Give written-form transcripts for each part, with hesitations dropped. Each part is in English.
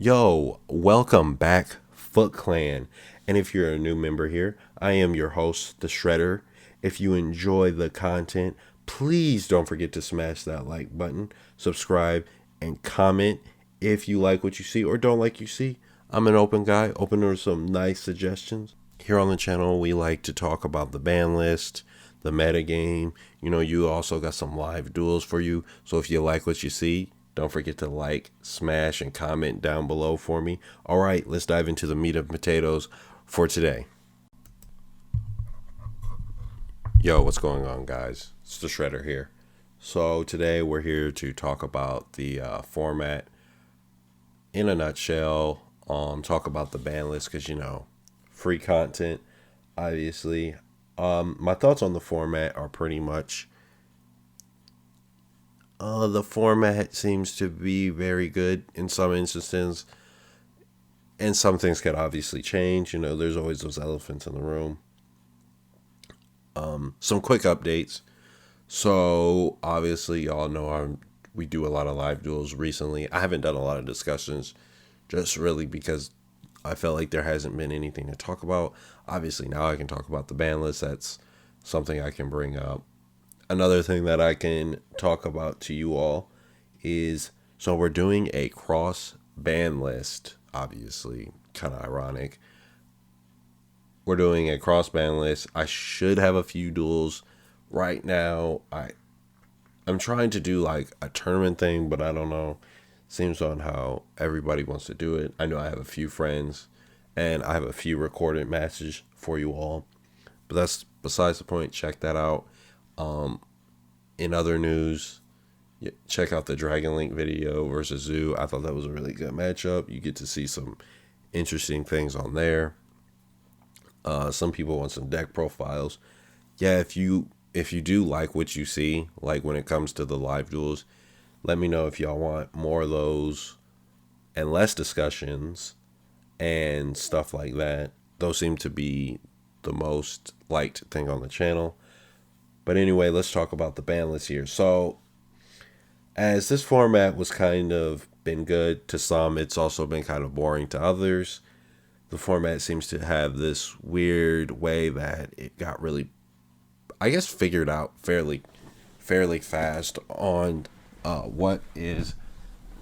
Yo, welcome back, Foot Clan. And if you're a new member here, I am your host, the Shredder. If you enjoy the content, please don't forget to smash that like button, subscribe, and comment if you like what you see or don't like you see. I'm an open guy, open to some nice suggestions. Here on the channel, we like to talk about the ban list, the meta game. You also got some live duels for you. So if you like what you see, don't forget to like, smash, and comment down below for me. All right, let's dive into the meat and potatoes for today. Yo, what's going on, guys? It's the Shredder here. So today we're here to talk about the format in a nutshell. Talk about the ban list because free content, obviously. My thoughts on the format are pretty much the format seems to be very good in some instances, and some things could obviously change. There's always those elephants in the room. Some quick updates. So obviously, y'all know we do a lot of live duels recently. I haven't done a lot of discussions, just really because I felt like there hasn't been anything to talk about. Obviously, now I can talk about the ban list. That's something I can bring up. Another thing that I can talk about to you all is, so we're doing a cross ban list, obviously, kind of ironic. We're doing a cross ban list. I should have a few duels right now. I'm trying to do like a tournament thing, but I don't know. Seems on how everybody wants to do it. I know I have a few friends and I have a few recorded matches for you all, but that's besides the point. Check that out. In other news, check out the Dragon Link video versus Zoo. I thought that was a really good matchup. You get to see some interesting things on there. Some people want some deck profiles. Yeah, if you do like what you see, like when it comes to the live duels, let me know if y'all want more of those and less discussions and stuff like that. Those seem to be the most liked thing on the channel. But anyway, let's talk about the ban list here. So, as this format was kind of been good to some, it's also been kind of boring to others. The format seems to have this weird way that it got really, I guess, figured out fairly fast on what is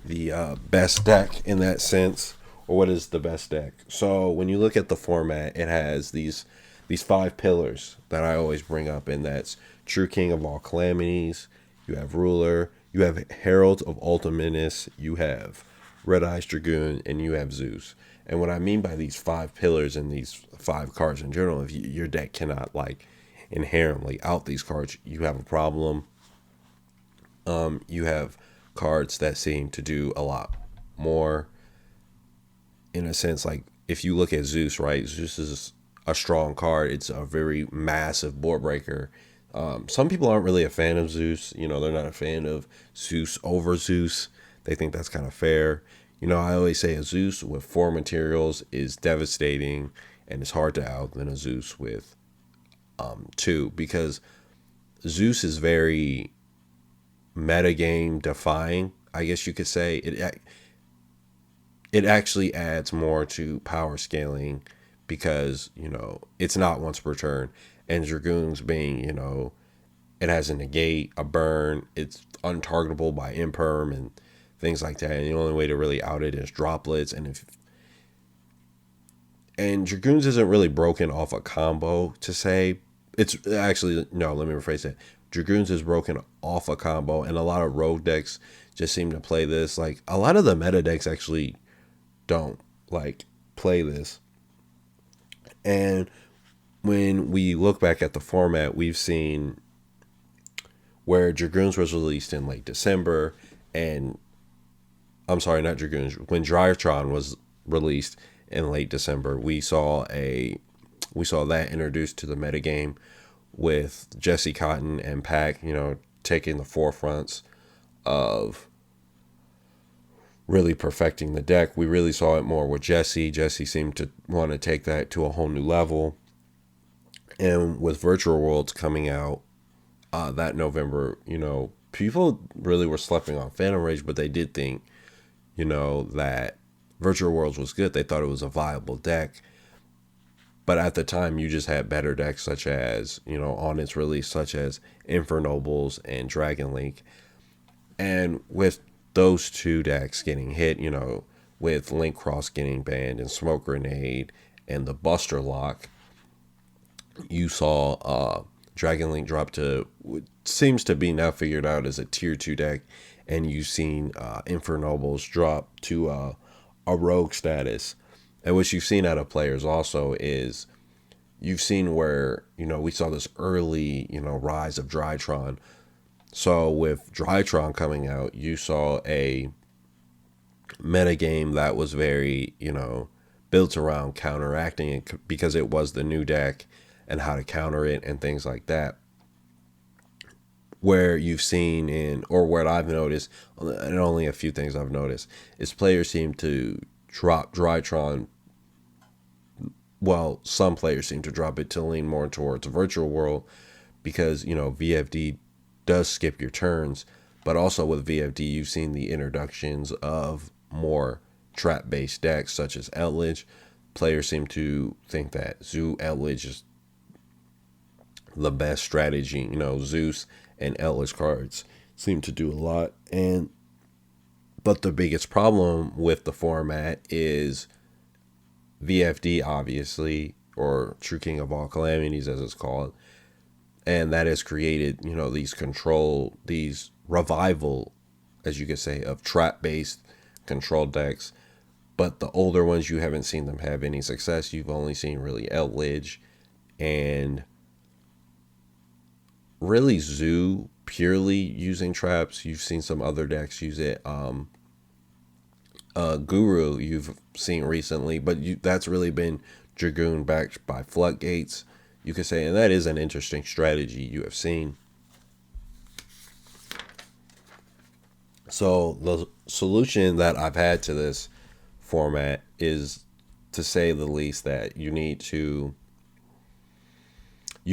the best deck in that sense, or what is the best deck. So when you look at the format, it has these 5 pillars that I always bring up, and that's True King of all calamities, you have Ruler, you have Herald of Ultimatus, you have Red Eyes Dragoon, and you have Zeus. And what I mean by these 5 pillars and these 5 cards in general, if your deck cannot like inherently out these cards, you have a problem. You have cards that seem to do a lot more. In a sense, like if you look at Zeus, right? Zeus is a strong card. It's a very massive board breaker. Some people aren't really a fan of Zeus. They're not a fan of Zeus over Zeus. They think that's kind of fair. I always say a Zeus with 4 materials is devastating and it's hard to out than a Zeus with 2, because Zeus is very metagame defying, I guess you could say. It actually adds more to power scaling because, it's not once per turn. And Dragoons being, it has a negate, a burn, it's untargetable by imperm and things like that. And the only way to really out it is droplets. And Dragoons isn't really broken off a combo to say. It's actually, no, let me rephrase that. Dragoons is broken off a combo, and a lot of rogue decks just seem to play this. Like, a lot of the meta decks actually don't like play this. And when we look back at the format, we've seen where Dragoons was released in late December, and I'm sorry, not Dragoons. When Drytron was released in late December, we saw that introduced to the metagame with Jesse Cotton and Pack, taking the forefronts of really perfecting the deck. We really saw it more with Jesse. Jesse seemed to want to take that to a whole new level. And with Virtual Worlds coming out that November, people really were sleeping on Phantom Rage, but they did think, that Virtual Worlds was good. They thought it was a viable deck. But at the time, you just had better decks, such as, on its release, such as Infernobles and Dragon Link. And with those two decks getting hit, with Link Cross getting banned and Smoke Grenade and the Buster Lock, you saw Dragon Link drop to what seems to be now figured out as a tier 2 deck. And you've seen Infernobles drop to a rogue status. And what you've seen out of players also is you've seen where, we saw this early, rise of Drytron. So with Drytron coming out, you saw a metagame that was very, built around counteracting it because it was the new deck and how to counter it and things like that. Where you've seen or what I've noticed, and only a few things I've noticed, is players seem to drop Drytron. Well, some players seem to drop it to lean more towards a Virtual World because, VFD does skip your turns. But also with VFD, you've seen the introductions of more trap-based decks such as Outledge. Players seem to think that Zoo Outledge is the best strategy. Zeus and Outledge cards seem to do a lot. But the biggest problem with the format is VFD, obviously, or True King of All Calamities, as it's called. And that has created, these revival, as you could say, of trap-based control decks. But the older ones, you haven't seen them have any success. You've only seen really Outledge and really Zoo purely using traps. You've seen some other decks use it. Guru you've seen recently, but that's really been Dragoon backed by Floodgates, you could say, and that is an interesting strategy you have seen. So the solution that I've had to this format is, to say the least, that you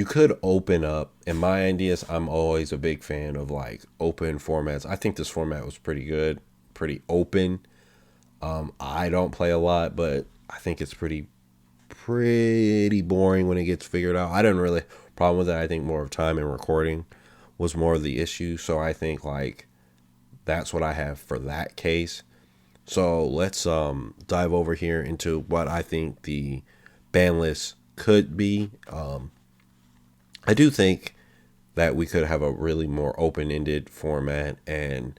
could open up. In my ideas, I'm always a big fan of open formats. I think this format was pretty good, pretty open. I don't play a lot, but I think it's pretty boring when it gets figured out. I didn't really problem with that. I think more of time and recording was more of the issue. So I think that's what I have for that case. So let's dive over here into what I think the ban list could be. I do think that we could have a really more open-ended format, and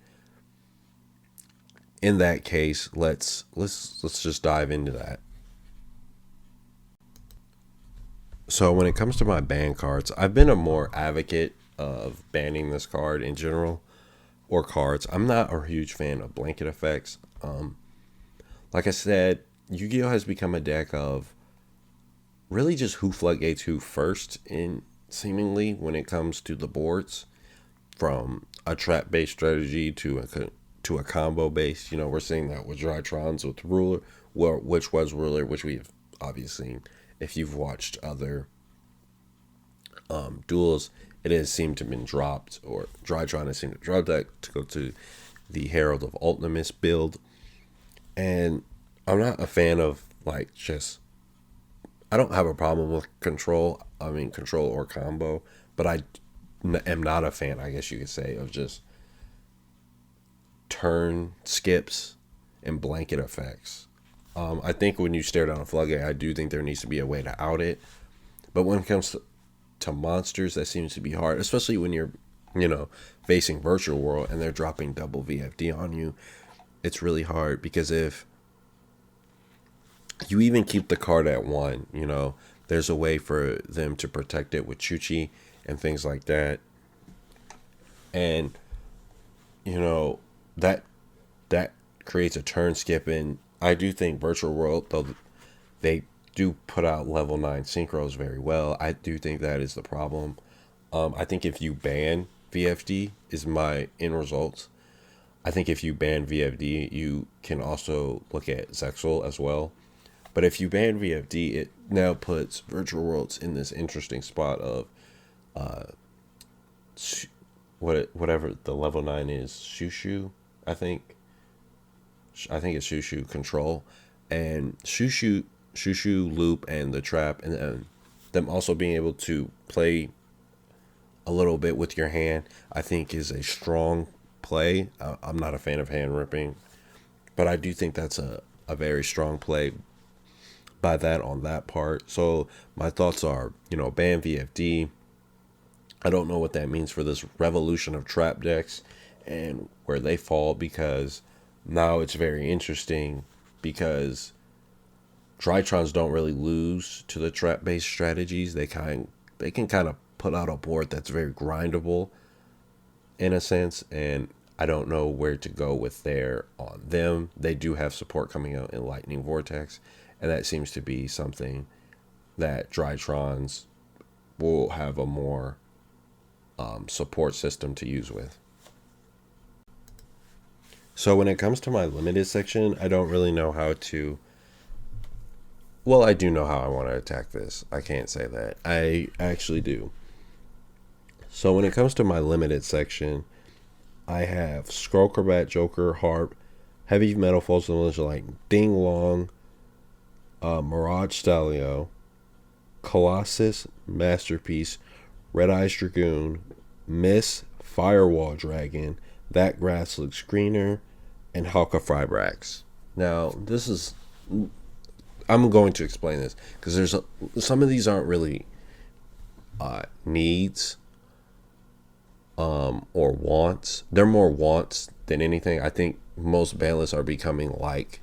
in that case, let's just dive into that. So when it comes to my ban cards, I've been a more advocate of banning this card in general, or cards. I'm not a huge fan of blanket effects. Like I said, Yu-Gi-Oh has become a deck of really just who floodgates who first, in seemingly when it comes to the boards, from a trap based strategy to a combo based. We're seeing that with Drytrons, with Ruler, which was Ruler, which we've obviously seen. If you've watched other duels, it has seemed to have been dropped, or Drytron has seemed to drop that to go to the Herald of Ultimus build. And I'm not a fan of I don't have a problem with control or combo, but I am not a fan, I guess you could say, of just turn skips and blanket effects. I think when you stare down a floodgate, I do think there needs to be a way to out it. But when it comes to monsters, that seems to be hard, especially when you're, facing Virtual World and they're dropping double VFD on you. It's really hard because if you even keep the card at 1, there's a way for them to protect it with Chuchi and things like that. And, that creates a turn skip. And I do think Virtual World, though they do put out level 9 synchros very well, I do think that is the problem. I think if you ban VFD is my end results. I think if you ban VFD, you can also look at Zexal as well. But if you ban VFD, it now puts Virtual Worlds in this interesting spot of whatever the level 9 is, Shushu, I think. I think it's Shushu control, and Shushu loop and the trap, and then them also being able to play a little bit with your hand, I think is a strong play. I'm not a fan of hand ripping, but I do think that's a very strong play by that on that part. So my thoughts are, ban VFD. I don't know what that means for this revolution of trap decks and where they fall, because now it's very interesting because Drytrons don't really lose to the trap based strategies. They can kind of put out a board that's very grindable in a sense, and I don't know where to go with there on them. They do have support coming out in Lightning Vortex, and that seems to be something that Drytrons will have a more support system to use with. So when it comes to my limited section, I don't really know how to. Well, I do know how I want to attack this. I can't say that. I actually do. So when it comes to my limited section, I have Skullcrabat, Joker, Harp, Heavy Metal False Militia like Ding Long, Mirage Stalio, Colossus, Masterpiece, Red Eyes Dragoon, Miss, Firewall Dragon, That Grass Looks Greener, and Halka Frybrax. Now, I'm going to explain this because some of these aren't really needs or wants. They're more wants than anything. I think most ban lists are becoming like,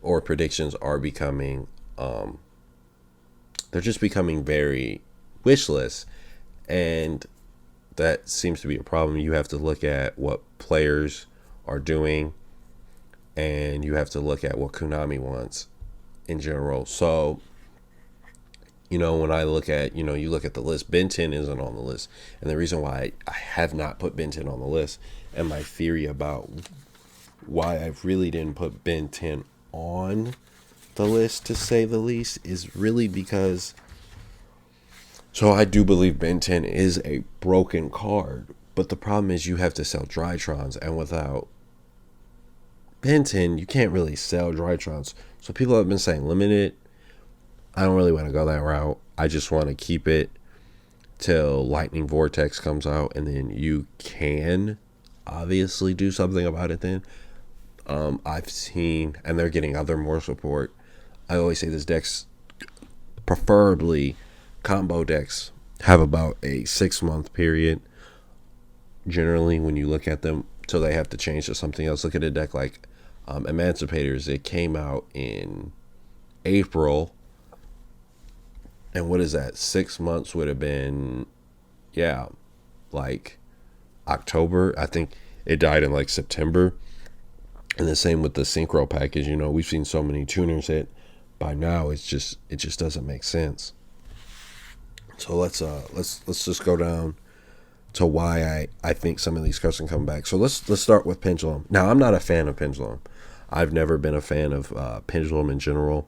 or predictions are becoming, they're just becoming very wish lists, and that seems to be a problem. You have to look at what players are doing, and you have to look at what Konami wants in general. So, when I look at, you look at the list, Ben 10 isn't on the list. And the reason why I have not put Ben 10 on the list, and my theory about why I really didn't put Ben 10 on the list, to say the least, is really because, so I do believe Ben 10 is a broken card, but the problem is you have to sell Drytrons, and without Ben 10, you can't really sell Drytrons. So people have been saying limited. I don't really want to go that route. I just want to keep it till Lightning Vortex comes out, and then you can obviously do something about it then. I've seen, and they're getting other more support. I always say this deck's, preferably combo decks, have about a 6-month period generally when you look at them, till they have to change to something else. Look at a deck like Emancipators. It came out in April, and what is that? 6 months would have been, like October. I think it died in like September. And the same with the Synchro package. We've seen so many tuners hit. By now, it just doesn't make sense. So let's just go down to why I think some of these cards can come back. So let's start with Pendulum. Now, I'm not a fan of Pendulum. I've never been a fan of Pendulum in general.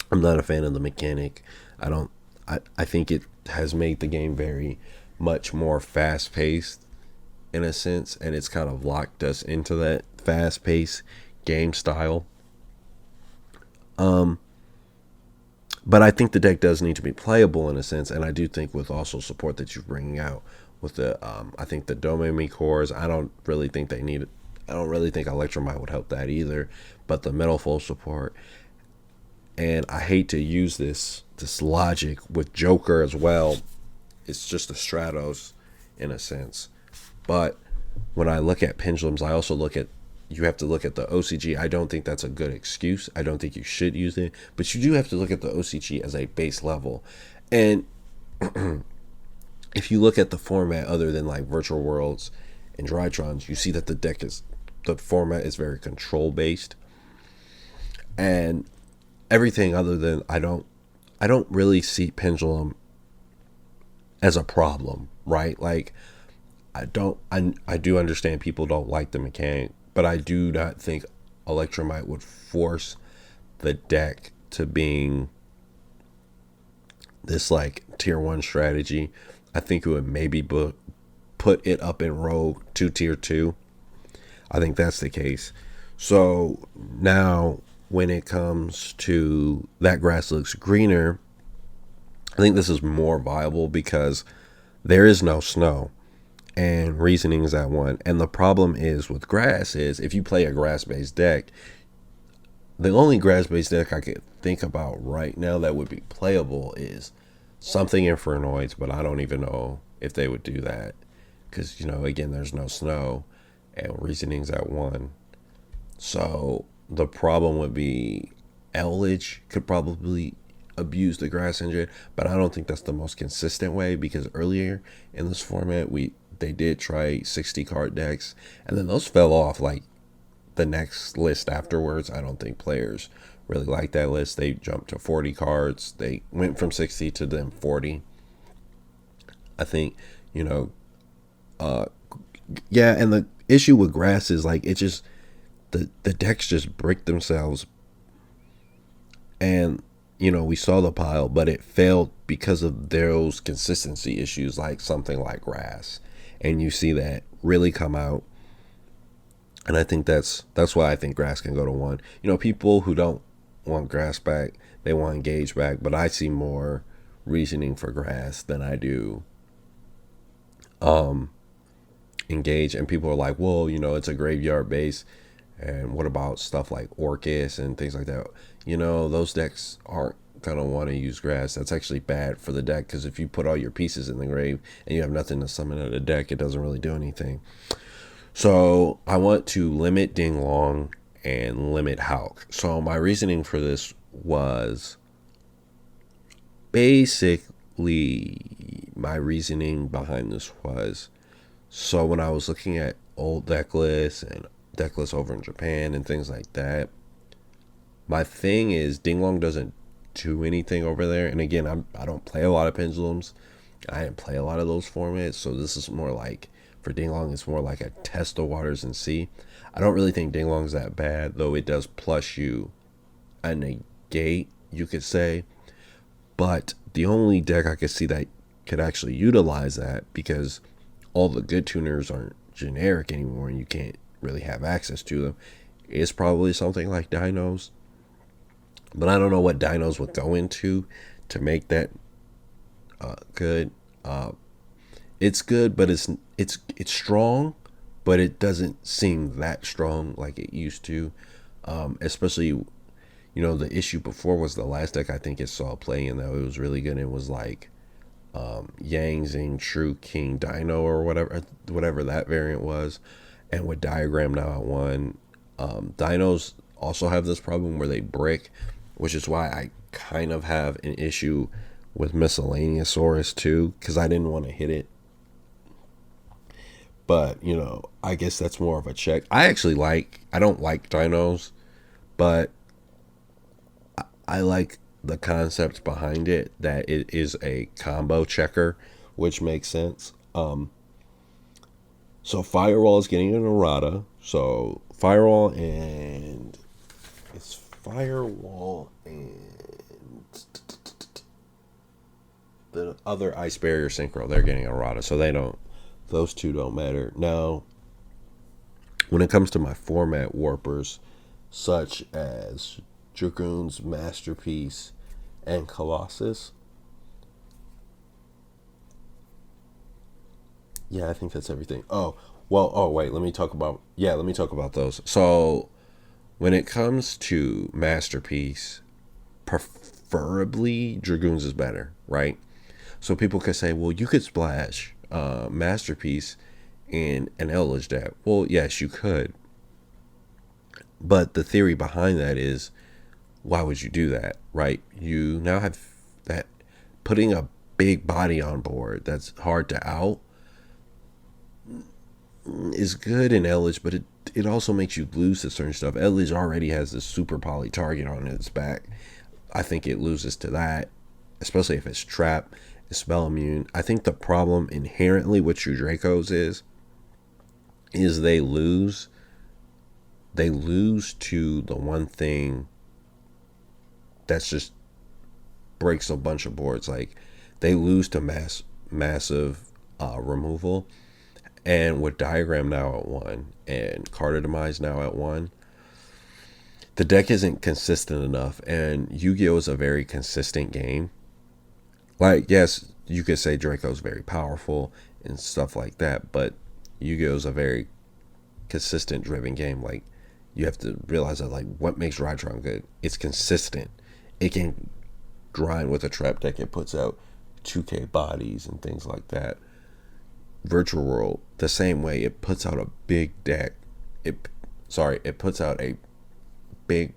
I'm not a fan of the mechanic. I think it has made the game very much more fast-paced in a sense, and it's kind of locked us into that fast-paced game style. But I think the deck does need to be playable in a sense, and I do think with also support that you're bringing out with the, I think the Domemi cores, I don't really think they need it. I don't really think Electromite would help that either, but the Metal Fold support, and I hate to use this logic with Joker as well. It's just a Stratos in a sense, but when I look at Pendulums, I also look at, you have to look at the OCG. I don't think that's a good excuse. I don't think you should use it, but you do have to look at the OCG as a base level. And if you look at the format other than like Virtual Worlds and Drytrons, you see that the format is very control based, and everything other than, I don't really see Pendulum as a problem, right? Like, I do understand people don't like the mechanic, but I do not think Electromite would force the deck to being this like tier 1 strategy. I think it would maybe put it up in Rogue to tier 2. I think that's the case. So now, when it comes to that grass looks greener, I think this is more viable because there is no snow, and reasoning is at one. And the problem is with grass is if you play a grass based deck, the only grass based deck I could think about right now that would be playable is something Infernoids, but I don't even know if they would do that because, again, there's no snow and reasoning's at one. So the problem would be Elledge could probably abuse the grass engine, but I don't think that's the most consistent way because earlier in this format they did try 60 card decks and then those fell off like the next list afterwards. I don't think players really like that list. They jumped to 40 cards. They went from 60 to then 40. I think, yeah, and the issue with grass is like it just the decks just brick themselves. And we saw the pile, but it failed because of those consistency issues, like something like grass. And you see that really come out. And I think that's why I think grass can go to one. People who don't want grass back, they want engage back, but I see more reasoning for grass than I do engage. And people are like, well, it's a graveyard base. And what about stuff like Orcus and things like that? Those decks aren't going to want to use grass. That's actually bad for the deck because if you put all your pieces in the grave and you have nothing to summon out of the deck, it doesn't really do anything. So I want to limit Ding Long and limit Hulk. So my reasoning for this was basically my reasoning behind this was, so when I was looking at old deck lists and deck lists over in Japan and things like that, my thing is Ding Long doesn't do anything over there. And again, I don't play a lot of pendulums. I didn't play a lot of those formats. So this is more like, for Ding Long, it's more like a test the waters and see. I don't really think Ding Long's that bad, though it does plus you a negate, you could say. But the only deck I could see that could actually utilize that, because all the good tuners aren't generic anymore and you can't really have access to them, is probably something like Dinos. But I don't know what Dinos would go into to make that good. It's good, but it's strong, but it doesn't seem that strong like it used to. Especially, the issue before was the last deck I think it saw play in that it was really good. It was like Yang Zing True King Dino or whatever that variant was. And with Diagram now at one, Dinos also have this problem where they brick, which is why I kind of have an issue with Miscellaneousaurus too, because I didn't want to hit it. But, I guess that's more of a check. I don't like Dinos, but I like the concept behind it, that it is a combo checker, which makes sense. So Firewall is getting an errata. So Firewall and the other Ice Barrier Synchro, they're getting errata. So those two don't matter. Now, when it comes to my format warpers, such as Dragoon's Masterpiece and Colossus, yeah, I think that's everything. Wait, let me talk about those. So when it comes to Masterpiece, preferably Dragoons is better, right? So people could say, well, you could splash Masterpiece in an Elledge deck. Well, yes, you could. But the theory behind that is, why would you do that, right? You now have that putting a big body on board that's hard to out is good in Elledge, but it also makes you lose to certain stuff. Elledge already has this super poly target on its back. I think it loses to that, especially if it's trap, it's spell immune. I think the problem inherently with True Dracos is they lose to the one thing that's just breaks a bunch of boards. Like they lose to massive removal. And with Diagram now at 1 and Card Demise now at 1, the deck isn't consistent enough. And Yu-Gi-Oh is a very consistent game. Like, yes, you could say Draco's very powerful and stuff like that, but Yu-Gi-Oh is a very consistent driven game. Like, you have to realize that, like, what makes Rytron good? It's consistent. It can grind with a trap deck. It puts out 2K bodies and things like that. Virtual World, the same way. It puts out a big deck. It puts out a big.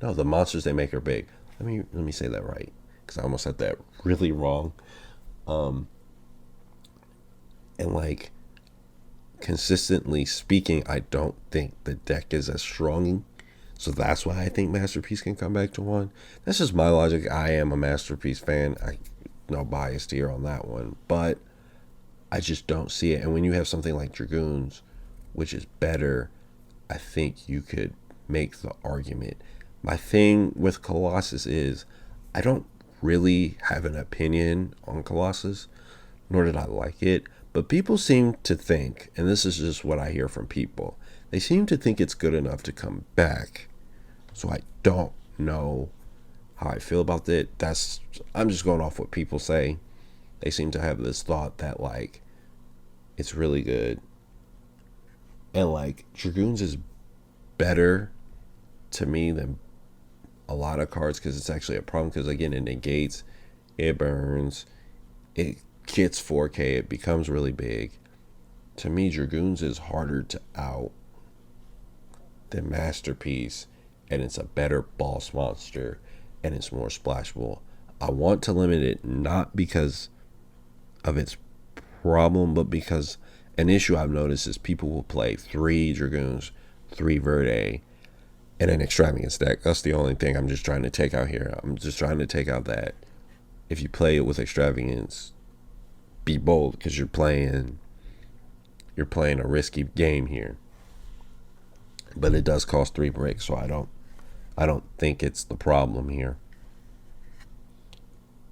No, the monsters they make are big. Let me say that right, because I almost said that really wrong. And like, consistently speaking, I don't think the deck is as strong. So that's why I think Masterpiece can come back to 1. That's just my logic. I am a Masterpiece fan. No bias here on that one, but I just don't see it. And when you have something like Dragoons, which is better, I think you could make the argument. My thing with Colossus is I don't really have an opinion on Colossus, nor did I like it. But people seem to think, and this is just what I hear from people, they seem to think it's good enough to come back. So I don't know how I feel about it. I'm just going off what people say. They seem to have this thought that, like, it's really good. And, like, Dragoons is better to me than a lot of cards, because it's actually a problem. Because, again, it negates, it burns, it gets 4K, it becomes really big. To me, Dragoons is harder to out than Masterpiece, and it's a better boss monster, and it's more splashable. I want to limit it not because of its problem, but because an issue I've noticed is people will play 3 Dragoons, 3 Verde, and an Extravagance deck. That's the only thing I'm just trying to take out here. I'm just trying to take out that if you play it with Extravagance, be bold, because you're playing a risky game here. But it does cost 3 bricks, so I don't think it's the problem here.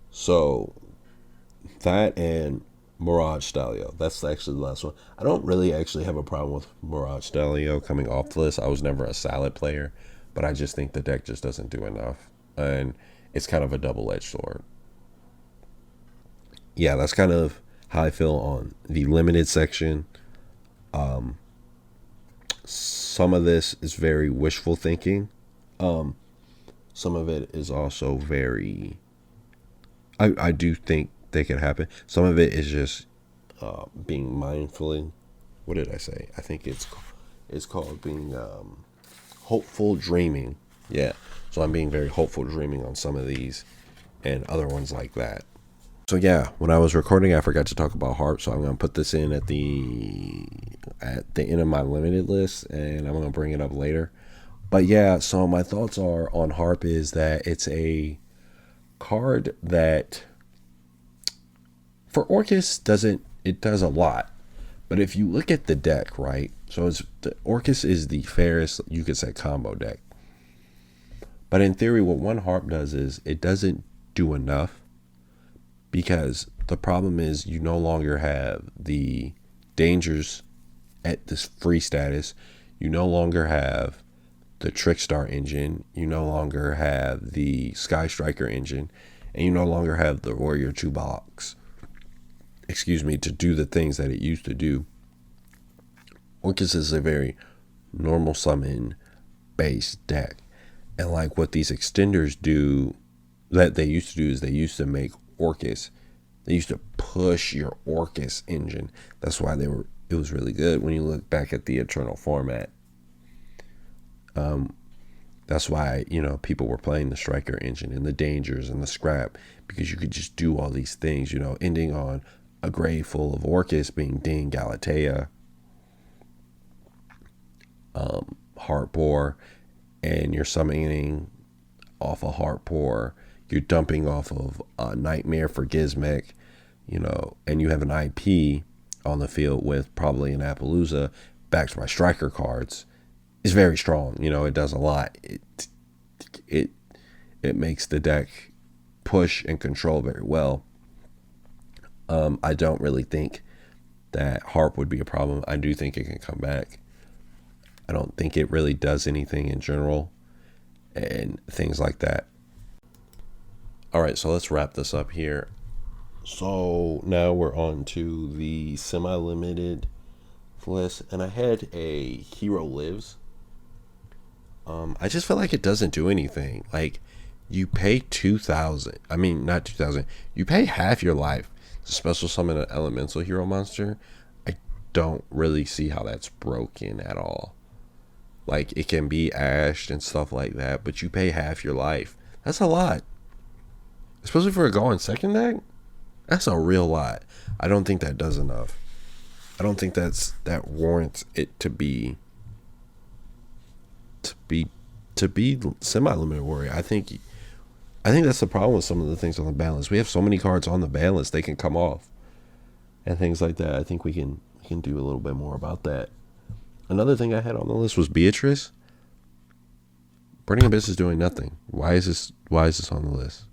So that and Mirage Stalio. That's actually the last one. I don't really actually have a problem with Mirage Stalio coming off the list. I was never a Salad player, but I just think the deck just doesn't do enough. And it's kind of a double-edged sword. Yeah, that's kind of how I feel on the limited section. Some of this is very wishful thinking. Some of it is also very, I do think they could happen. Some of it is just being mindfully. What did I say? I think it's called being hopeful dreaming. Yeah. So I'm being very hopeful dreaming on some of these and other ones like that. So yeah, when I was recording, I forgot to talk about Harp, so I'm gonna put this in at the end of my limited list, and I'm gonna bring it up later. But yeah, so my thoughts are on Harp is that it's a card that for Orcus does a lot, but if you look at the deck, right? So Orcus is the fairest, you could say, combo deck. But in theory, what one Harp does is it doesn't do enough. Because the problem is you no longer have the dangers at this free status. You no longer have the Trickstar engine. You no longer have the Sky Striker engine. And you no longer have the Warrior 2 box. To do the things that it used to do. Orcus is a very normal summon based deck. And like what these extenders do, that they used to do, is they used to make Orcus. They used to push your Orcus engine. That's why it was really good when you look back at the Eternal format. That's why, people were playing the Striker engine and the Dangers and the Scrap, because you could just do all these things, ending on a grave full of Orcus being Ding, Galatea, Heartbore, and you're summoning off a Heartbore. You're dumping off of a Nightmare for Gizmek, and you have an IP on the field with probably an Appaloosa backed by striker cards. Is very strong. It does a lot. It makes the deck push and control very well. I don't really think that harp would be a problem. I do think it can come back. I don't think it really does anything in general and things like that. All right, so let's wrap this up here. So now we're on to the semi-limited list, and I had a Hero Lives. I just feel like it doesn't do anything. Like, you pay 2,000. I mean, not 2,000. You pay half your life to special summon an elemental hero monster. I don't really see how that's broken at all. Like, it can be ashed and stuff like that, but you pay half your life. That's a lot. Especially for a going second deck. That's a real lot. I don't think that does enough. I don't think that warrants it to be semi-limited warrior. I think that's the problem with some of the things on the ban list. We have so many cards on the ban list, they can come off and things like that. I think we can do a little bit more about that. Another thing I had on the list was Beatrice. Burning Abyss is doing nothing. Why is this on the list?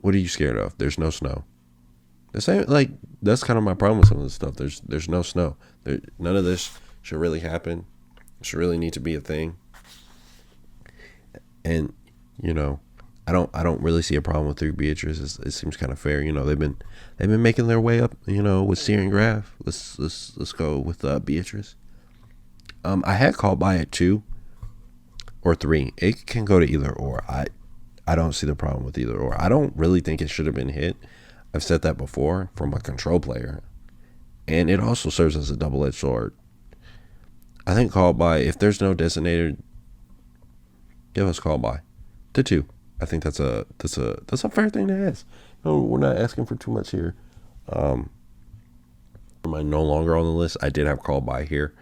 What are you scared of? There's no snow. The same, like, that's kind of my problem with some of this stuff. There's no snow. None of this should really happen. It should really need to be a thing. And, you know, I don't really see a problem with 3 Beatrice. It seems kind of fair. You know, they've been making their way up, you know, with Searing Graph. Let's go with Beatrice. I had called by at 2 or 3. It can go to either or. I don't see the problem with either or. I don't really think it should have been hit. I've said that before from a control player. And it also serves as a double-edged sword. I think call by, if there's no designated, give us call by to 2. I think that's a fair thing to ask. No, we're not asking for too much here. Am I no longer on the list? I did have call by here.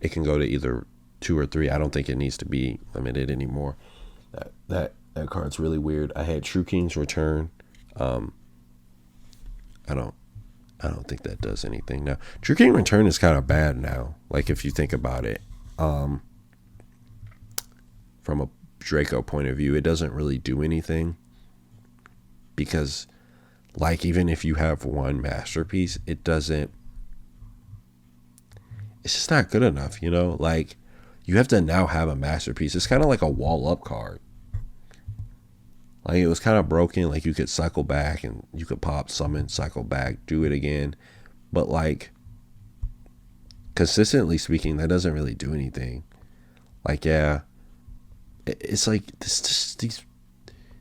It can go to either 2 or 3. I don't think it needs to be limited anymore. That card's really weird. I had True King's Return. I don't think that does anything now. True King Return is kind of bad now. Like, if you think about it, from a Draco point of view, it doesn't really do anything because, like, even if you have one masterpiece, it's just not good enough, you know? Like, you have to now have a masterpiece. It's kind of like a wall up card. Like, it was kind of broken. Like, you could cycle back and you could pop, summon, cycle back, do it again. But, like, consistently speaking, that doesn't really do anything. Like, yeah, it's like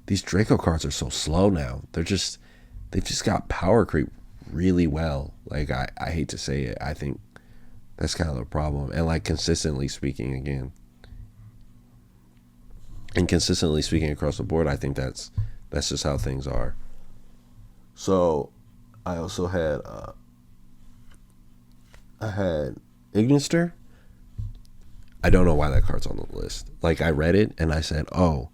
these Draco cards are so slow now. They've just got power creep really well. Like, I hate to say it. I think that's kind of the problem. And, like, consistently speaking again. And consistently speaking across the board, I think that's just how things are. So, I also had Ignister. I don't know why that card's on the list. Like, I read it and I said, oh,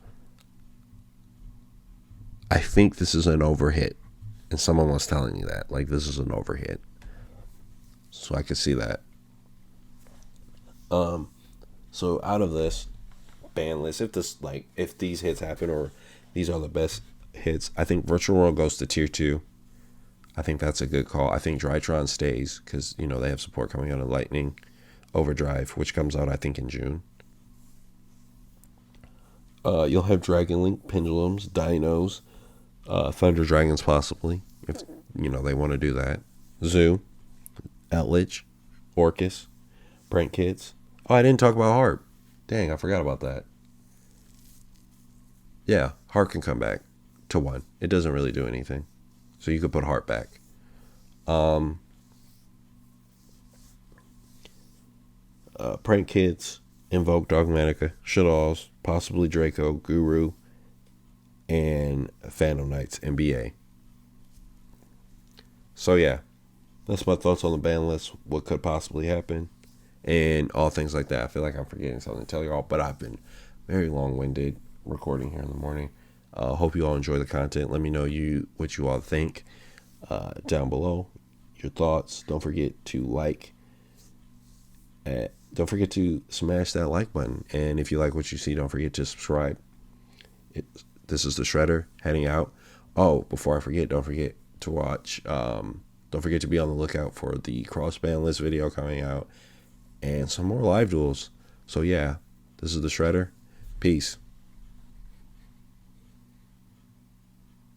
I think this is an overhit. And someone was telling me that. Like, this is an overhit. So I could see that. So out of this ban list, if these hits happen or these are the best hits, I think Virtual World goes to tier 2. I think that's a good call. I think Drytron stays because, you know, they have support coming out of Lightning Overdrive, which comes out, I think, in June. You'll have Dragon Link, Pendulums, Dinos, Thunder Dragons possibly, if, you know, they want to do that. Zoo, Outlich, Orcus, Prank Kids. Oh, I didn't talk about Harp. Dang, I forgot about that. Yeah, Harp can come back to 1. It doesn't really do anything. So you could put Harp back. Prank Kids, Invoke, Dogmatica, Shaddolls, possibly Draco, Guru, and Phantom Knights, NBA. So yeah, that's my thoughts on the ban list, what could possibly happen, and all things like that. I feel like I'm forgetting something to tell you all, but I've been very long-winded recording here in the morning. Hope you all enjoy the content. Let me know what you all think down below, your thoughts. Don't forget to don't forget to smash that like button. And if you like what you see, don't forget to subscribe. This is the Shredder heading out. Oh, before I forget, don't forget to watch Don't forget to be on the lookout for the cross ban list video coming out and some more live duels. So yeah, this is the Shredder. Peace.